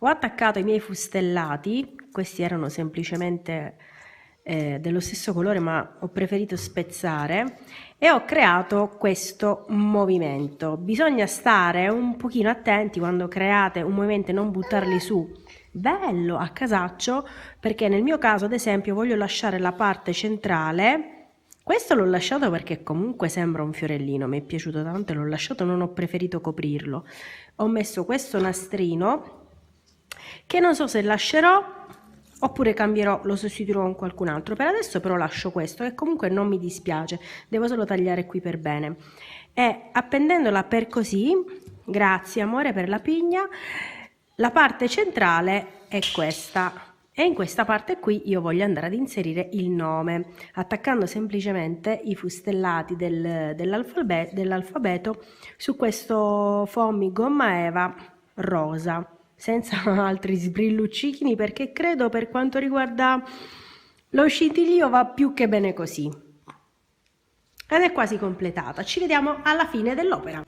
Ho attaccato i miei fustellati, questi erano semplicemente dello stesso colore ma ho preferito spezzare e ho creato questo movimento. Bisogna stare un pochino attenti quando create un movimento e non buttarli su bello a casaccio, perché nel mio caso ad esempio voglio lasciare la parte centrale. Questo l'ho lasciato perché comunque sembra un fiorellino, mi è piaciuto tanto e l'ho lasciato, non ho preferito coprirlo. Ho messo questo nastrino che non so se lascerò oppure cambierò, lo sostituirò con qualcun altro. Per adesso però lascio questo che comunque non mi dispiace, devo solo tagliare qui per bene. E appendendola per così, grazie amore per la pigna, la parte centrale è questa. E in questa parte qui io voglio andare ad inserire il nome, attaccando semplicemente i fustellati dell'alfabeto su questo foamy gomma eva rosa, senza altri sbrilluccichini, perché credo per quanto riguarda lo scintillio va più che bene così. Ed è quasi completata, ci vediamo alla fine dell'opera.